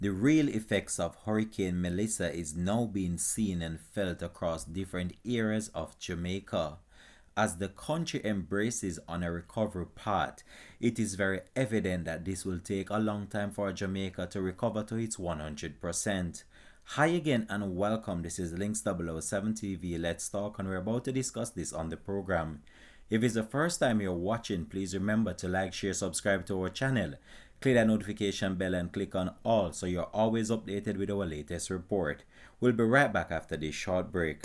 The real effects of Hurricane Melissa is now being seen and felt across different areas of Jamaica. As the country embraces on a recovery path, it is very evident that this will take a long time for Jamaica to recover to its 100%. Hi again and welcome. This is Links 007 TV. Let's talk, and we're about to discuss this on the program. If it's the first time you're watching, please remember to like, share, subscribe to our channel. Click that notification bell and click on all so you're always updated with our latest report. We'll be right back after this short break.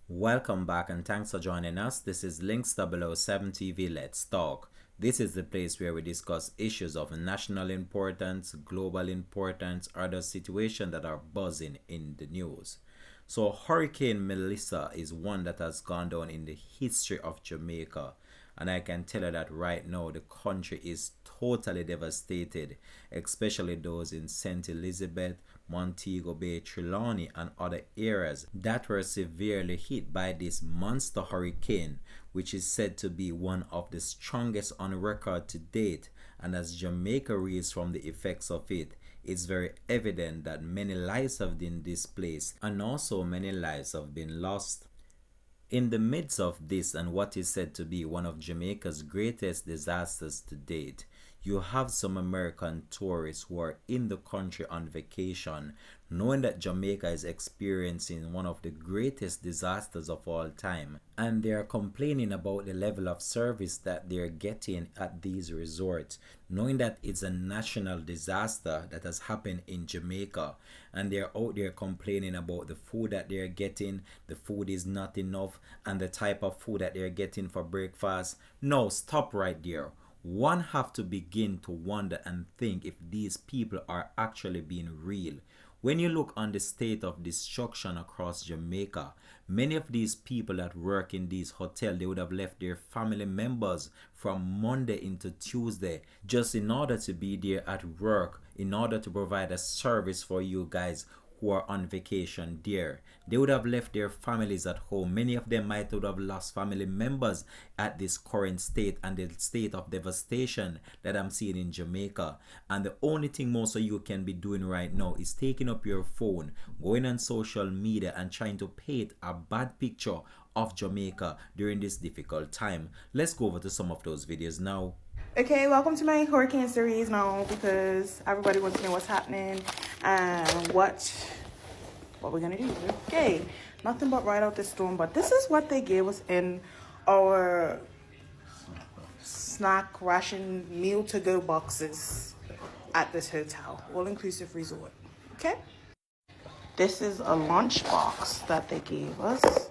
Welcome back and thanks for joining us. This is Links 007 TV. Let's talk. This is the place where we discuss issues of national importance, global importance, or the situations that are buzzing in the news. So Hurricane Melissa is one that has gone down in the history of Jamaica. And I can tell you that right now the country is totally devastated, especially those in St. Elizabeth, Montego Bay, Trelawney, and other areas that were severely hit by this monster hurricane, which is said to be one of the strongest on record to date. And as Jamaica reels from the effects of it, it's very evident that many lives have been displaced and also many lives have been lost. In the midst of this and what is said to be one of Jamaica's greatest disasters to date, you have some American tourists who are in the country on vacation, knowing that Jamaica is experiencing one of the greatest disasters of all time, and they are complaining about the level of service that they are getting at these resorts, knowing that it's a national disaster that has happened in Jamaica, and they're out there complaining about the food that they're getting. The food is not enough, and the type of food that they're getting for breakfast. No, stop right there. One have to begin to wonder and think if these people are actually being real. When you look on the state of destruction across Jamaica, many of these people that work in these hotels, they would have left their family members from Monday into Tuesday just in order to be there at work, in order to provide a service for you guys who are on vacation there. They would have left their families at home. Many of them might have lost family members at this current state and the state of devastation that I'm seeing in Jamaica. And the only thing most of you can be doing right now is taking up your phone, going on social media and trying to paint a bad picture of Jamaica during this difficult time. Let's go over to some of those videos now. Okay, welcome to my hurricane series now, because everybody wants to know what's happening and what we're gonna do. Okay, nothing but ride out the storm, but this is what they gave us in our snack ration meal to go boxes at this hotel, all-inclusive resort. Okay, this is a lunch box that they gave us.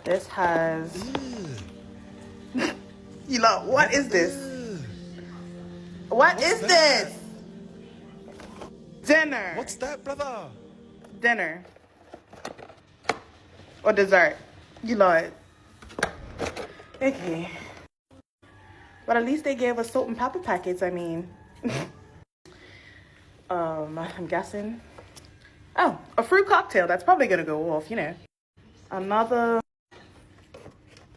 This has you know, what is this? What is this? Dinner. What's that, brother? Dinner. Or dessert. You know it. Okay. But at least they gave us salt and pepper packets, I mean. I'm guessing. Oh, a fruit cocktail. That's probably gonna go off, you know. Another.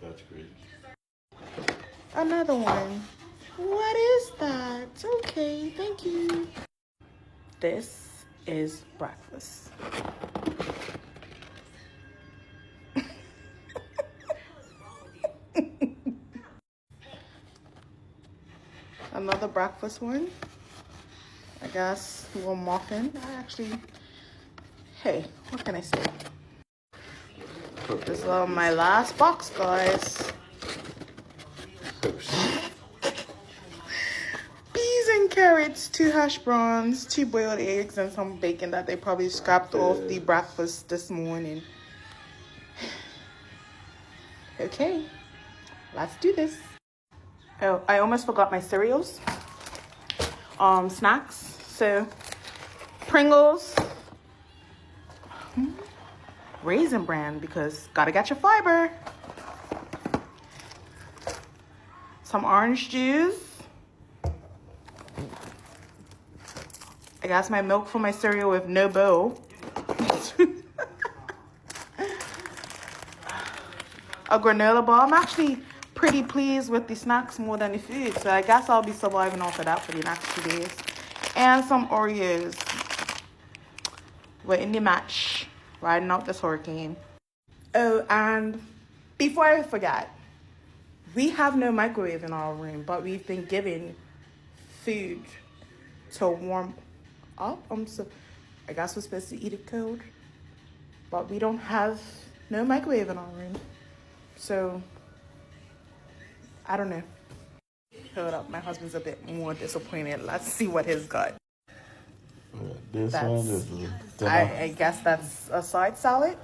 That's great. Another one. What is that? Okay, thank you. This is breakfast. Another breakfast one. I guess a little muffin. Hey, what can I say? This is my last box, guys. Peas and carrots, 2 hash browns, 2 boiled eggs, and some bacon that they probably scrapped off the breakfast this morning. Okay, let's do this. Oh, I almost forgot my cereals. Snacks. So, Pringles. Raisin Bran, because gotta get your fiber. Some orange juice. I got my milk for my cereal with no bowl. A granola bar. I'm actually pretty pleased with the snacks more than the food. So I guess I'll be surviving off of that for the next 2 days. And some Oreos. We're in the match. Riding out this hurricane. Oh, and before I forget, we have no microwave in our room, but we've been given food to warm up. I guess we're supposed to eat it cold, but we don't have no microwave in our room. So, I don't know. Hold up, my husband's a bit more disappointed. Let's see what his got. This That's- one is dinner. I guess that's a side salad.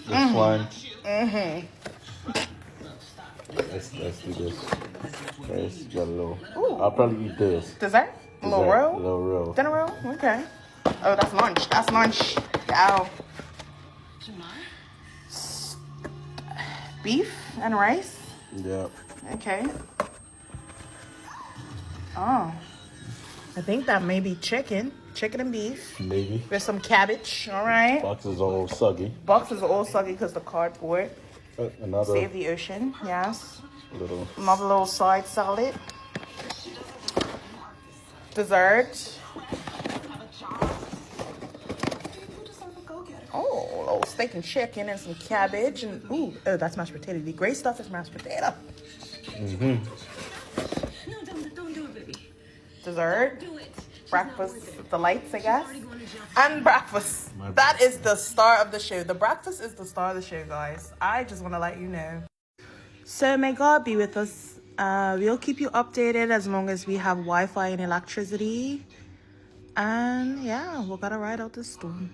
This one. Mm-hmm. Let's do this. First, got a little. Ooh. I'll probably eat this. Dessert? A little Dessert, roll? A little roll. Dinner roll? Okay. Oh, that's lunch. That's lunch. Ow. Beef and rice? Yep. Okay. Oh. I think that may be chicken. Chicken and beef. Maybe. With some cabbage. All right. Box is all soggy. Box is all soggy because the cardboard. Another Save the ocean. Yes. little. Another little side salad. Dessert. Oh, a little steak and chicken and some cabbage and ooh, oh, that's mashed potato. The gray stuff is mashed potato. No, don't do it, baby. Dessert. Do it. Breakfast delights, I guess. And breakfast. That is the star of the show. The breakfast is the star of the show, guys. I just want to let you know. So may God be with us. We'll keep you updated as long as we have Wi-Fi and electricity. And yeah, we're gonna ride out the storm.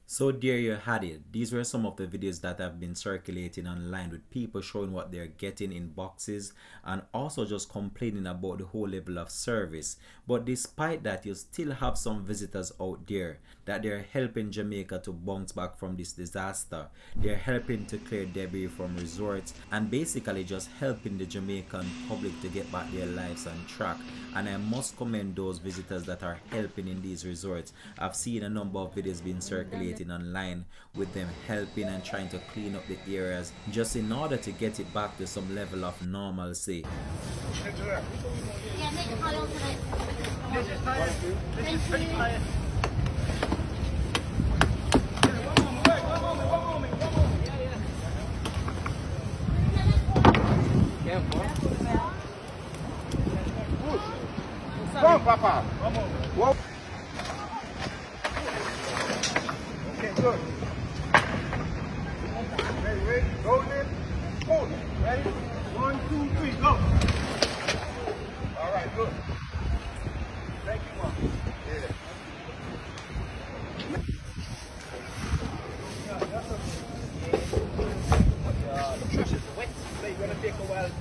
So there you had it. These were some of the videos that have been circulating online with people showing what they're getting in boxes and also just complaining about the whole level of service. But despite that, you still have some visitors out there that they're helping Jamaica to bounce back from this disaster. They're helping to clear debris from resorts and basically just helping the Jamaican public to get back their lives on track. And I must commend those visitors that are helping in these resorts. I've seen a number of videos being circulating online with them helping and trying to clean up the areas just in order to get it back to some level of normalcy. Yeah, make a pile tonight. Thank you. Come, Papa. Whoa. Okay, good. Ready, hold it. Hold it. Ready? 1, 2, 3, go. All right, good. Thank you, Mom. Yeah. Trust is wet, so you're gonna take a while to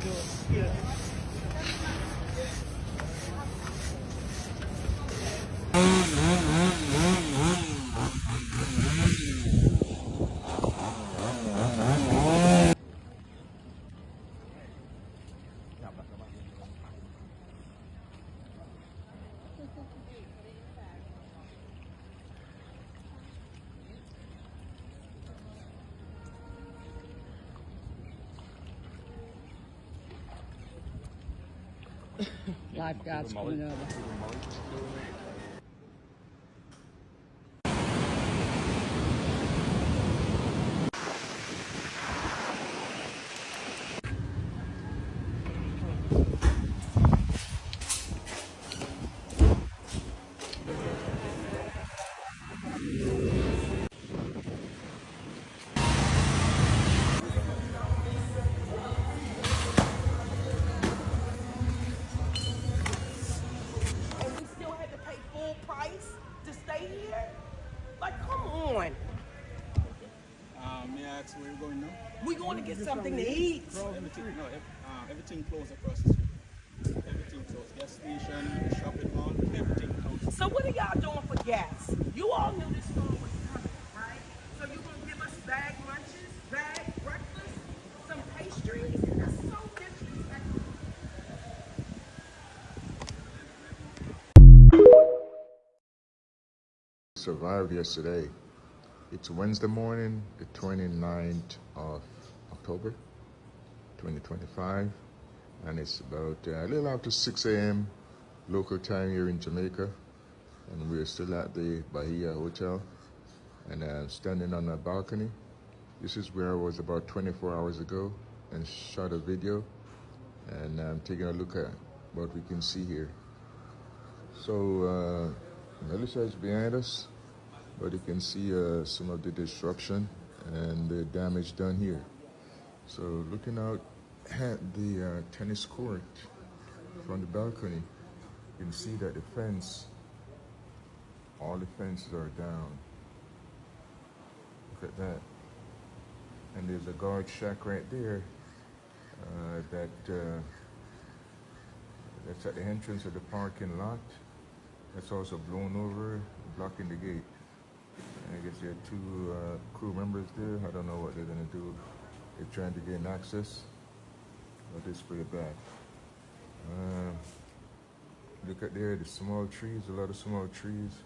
heal. Lifeguards coming over. May I ask where you're going now? We're going to get something to eat. Everything closed across the street. Everything closed. Gas station, shopping mall, everything closed. So what are y'all doing for gas? You all knew this storm was coming, right? So you're going to give us bag lunches, bag breakfast, some pastries? That's so disrespectful. survived yesterday. It's Wednesday morning, the 29th of October, 2025, and it's about a little after 6 a.m. local time here in Jamaica, and we're still at the Bahia Hotel, and I'm standing on a balcony. This is where I was about 24 hours ago and shot a video, and I'm taking a look at what we can see here. So Melissa is behind us, but you can see some of the disruption and the damage done here. So looking out at the tennis court from the balcony, you can see that the fence, all the fences are down. Look at that. And there's a guard shack right there that's at the entrance of the parking lot. That's also blown over, blocking the gate. And I guess there are two crew members there. I don't know what they're gonna do. They're trying to gain access, but it's pretty bad. Look at there, the small trees, a lot of small trees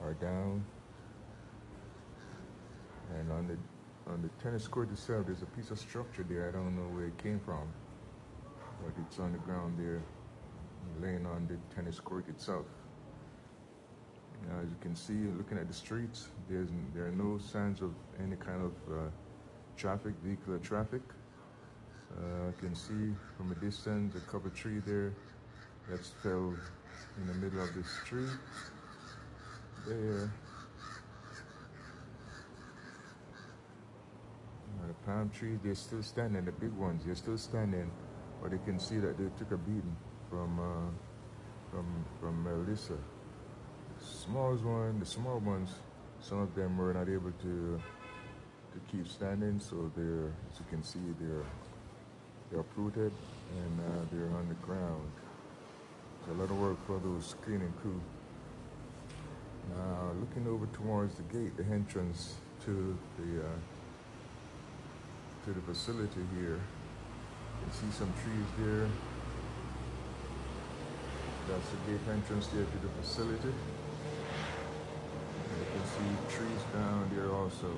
are down. And on the tennis court itself, there's a piece of structure there. I don't know where it came from, but it's on the ground there, laying on the tennis court itself. As you can see, looking at the streets, there are no signs of any kind of vehicular traffic. I can see from a distance a cover tree there that's fell in the middle of the street. There. The palm trees, they're still standing, the big ones, they're still standing, but you can see that they took a beating from Melissa. The small ones, some of them were not able to keep standing, so they're, as you can see, they're uprooted and they're on the ground. It's a lot of work for those cleaning crew. Now, looking over towards the gate, the entrance to the facility here, you can see some trees there. That's the gate entrance there to the facility. You can see trees down there also.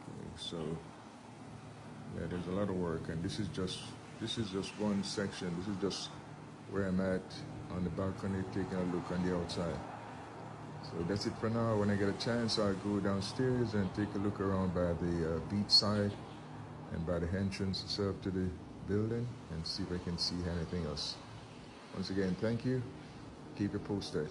Okay, so yeah, there's a lot of work, and this is just one section. This is just where I'm at on the balcony, taking a look on the outside. So that's it for now. When I get a chance, I'll go downstairs and take a look around by the beach side and by the entrance itself to the building and see if I can see anything else. Once again, thank you. Keep it posted.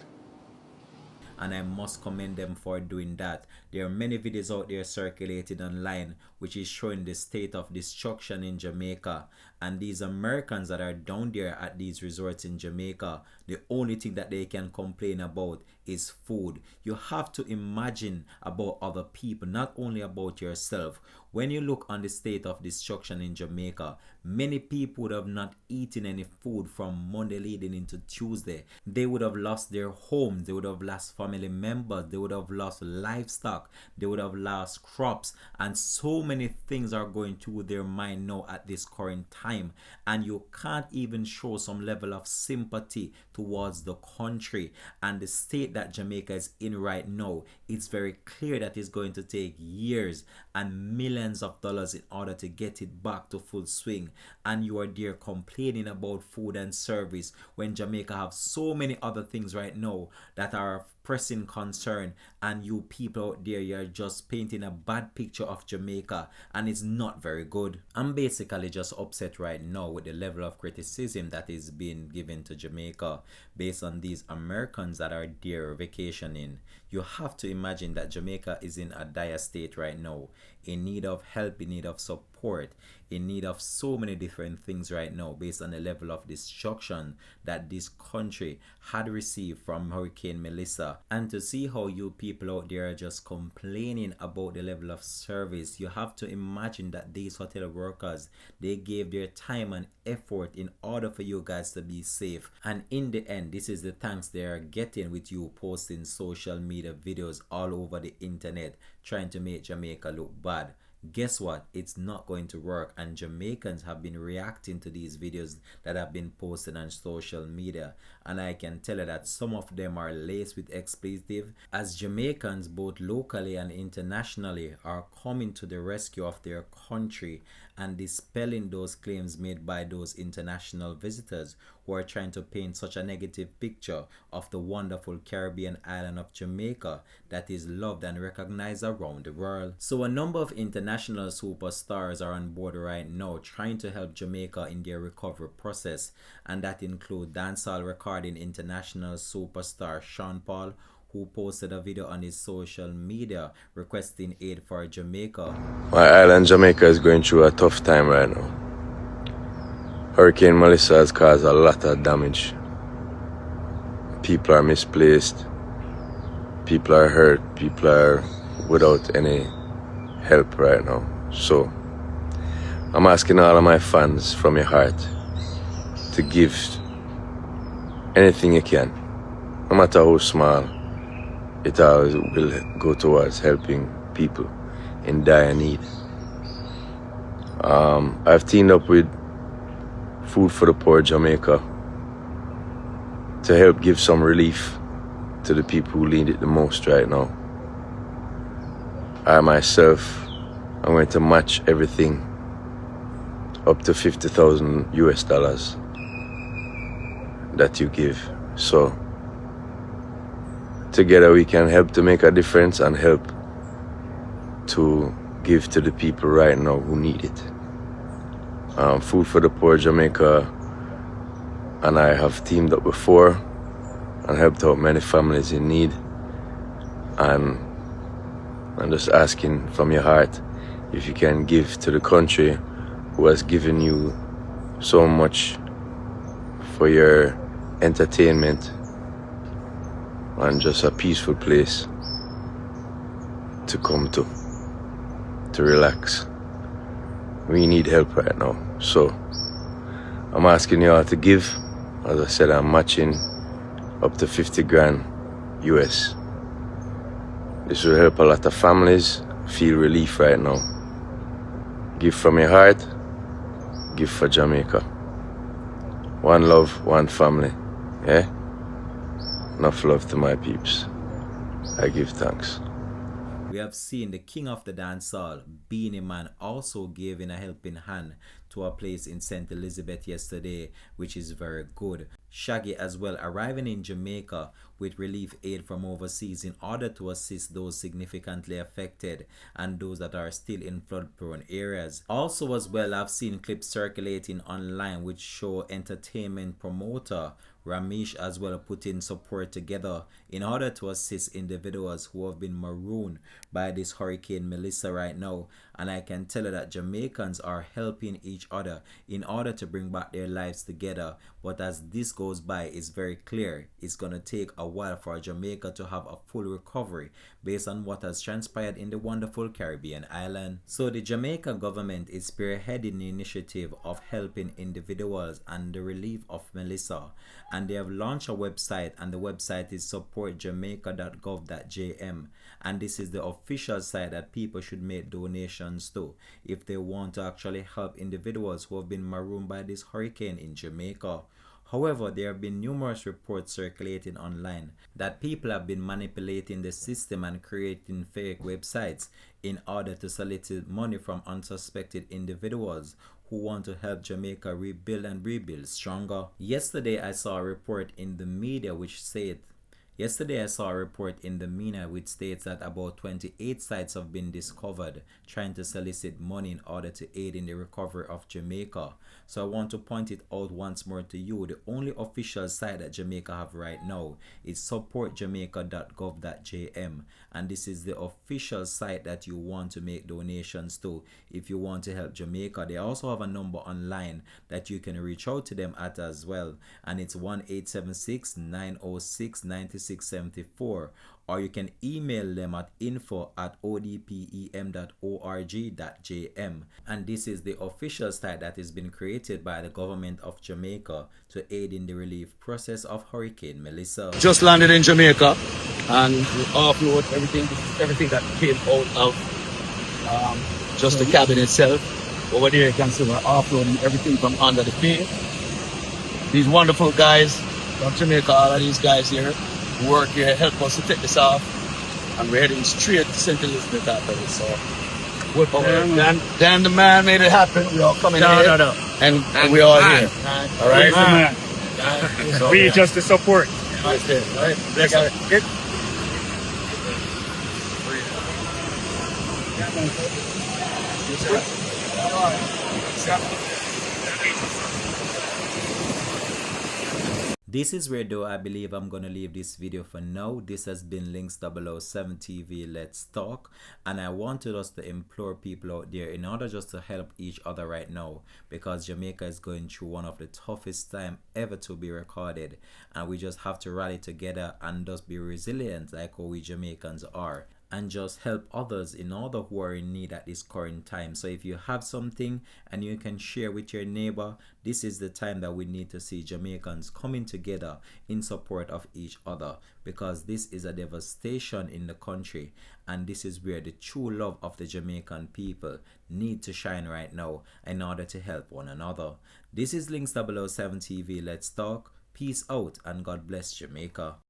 And I must commend them for doing that. There are many videos out there circulated online which is showing the state of destruction in Jamaica, and these Americans that are down there at these resorts in Jamaica, the only thing that they can complain about is food. You have to imagine about other people, not only about yourself. When you look on the state of destruction in Jamaica, many people would have not eaten any food from Monday leading into Tuesday. They would have lost their homes, they would have lost family members, they would have lost livestock, they would have lost crops, and so many things are going through their mind now at this current time, and you can't even show some level of sympathy towards the country and the state that Jamaica is in right now. It's very clear that it's going to take years and millions of dollars in order to get it back to full swing, and you are there complaining about food and service when Jamaica have so many other things right now that are of pressing concern, and you people out there, you're just painting a bad picture of Jamaica, and it's not very good. I'm basically just upset right now with the level of criticism that is being given to Jamaica based on these Americans that are there vacationing. You have to imagine that Jamaica is in a dire state right now, in need of help, in need of support, in need of so many different things right now based on the level of destruction that this country had received from Hurricane Melissa. And to see how you people out there are just complaining about the level of service, you have to imagine that these hotel workers, they gave their time and effort in order for you guys to be safe, and in the end, this is the thanks they are getting with you posting social media videos all over the internet trying to make Jamaica look bad. Guess what? It's not going to work, and Jamaicans have been reacting to these videos that have been posted on social media, and I can tell you that some of them are laced with expletive, as Jamaicans both locally and internationally are coming to the rescue of their country and dispelling those claims made by those international visitors who are trying to paint such a negative picture of the wonderful Caribbean island of Jamaica that is loved and recognized around the world. So a number of international superstars are on board right now trying to help Jamaica in their recovery process, and that include dancehall recording international superstar Sean Paul, who posted a video on his social media requesting aid for Jamaica. My island Jamaica is going through a tough time right now. Hurricane Melissa has caused a lot of damage. People are misplaced, people are hurt, people are without any help right now. So I'm asking all of my fans from your heart to give anything you can, no matter how small. It all will go towards helping people in dire need. I've teamed up with Food for the Poor Jamaica to help give some relief to the people who need it the most right now. I myself, I'm going to match everything up to $50,000 that you give. So together we can help to make a difference and help to give to the people right now who need it. Food for the Poor Jamaica and I have teamed up before and helped out many families in need, and I'm just asking from your heart if you can give to the country who has given you so much for your entertainment and just a peaceful place to come to relax. We need help right now, so I'm asking you all to give. As I said, I'm matching up to 50 grand US. This will help a lot of families feel relief right now. Give from your heart, give for Jamaica. One love, one family, yeah? Enough love to my peeps. I give thanks. We have seen the king of the dancehall, Beenie Man, also giving a helping hand to a place in St. Elizabeth yesterday, which is very good. Shaggy as well arriving in Jamaica with relief aid from overseas in order to assist those significantly affected and those that are still in flood-prone areas. Also as well, I've seen clips circulating online which show entertainment promoter Ramesh as well putting support together in order to assist individuals who have been marooned by this Hurricane Melissa right now, and I can tell you that Jamaicans are helping each other in order to bring back their lives together. But as this goes by, it's very clear it's gonna take a while for Jamaica to have a full recovery based on what has transpired in the wonderful Caribbean island. So the Jamaican government is spearheading the initiative of helping individuals and the relief of Melissa, and they have launched a website, and the website is supportjamaica.gov.jm, and this is the official site that people should make donations to if they want to actually help individuals who have been marooned by this hurricane in Jamaica. However, there have been numerous reports circulating online that people have been manipulating the system and creating fake websites in order to solicit money from unsuspected individuals who want to help Jamaica rebuild stronger. Yesterday I saw a report in the media which states that about 28 sites have been discovered trying to solicit money in order to aid in the recovery of Jamaica. So I want to point it out once more to you. The only official site that Jamaica have right now is supportjamaica.gov.jm, and this is the official site that you want to make donations to if you want to help Jamaica. They also have a number online that you can reach out to them at as well, and it's 1-876-906-9674, or you can email them at info@odpem.org.jm, and this is the official site that has been created by the government of Jamaica to aid in the relief process of Hurricane Melissa. Just landed in Jamaica and we offload everything that came out of just the cabin itself. Over there you can see we're offloading everything from under the field. These wonderful guys from Jamaica, all of these guys here who work here help us to take this off. And we're heading straight to St. Elizabeth after this. So then the man made it happen. We all coming here. And we all here. All right? So, We just the support. Right there, right? Bless up. Good. This is where though I believe I'm gonna leave this video for now. This has been Links 007 TV Let's Talk, and I wanted us to implore people out there in order just to help each other right now, because Jamaica is going through one of the toughest time ever to be recorded, and we just have to rally together and just be resilient like how we Jamaicans are, and just help others in order who are in need at this current time. So if you have something and you can share with your neighbor, this is the time that we need to see Jamaicans coming together in support of each other, because this is a devastation in the country, and this is where the true love of the Jamaican people need to shine right now in order to help one another. This is Links 007 TV Let's Talk. Peace out and God bless Jamaica.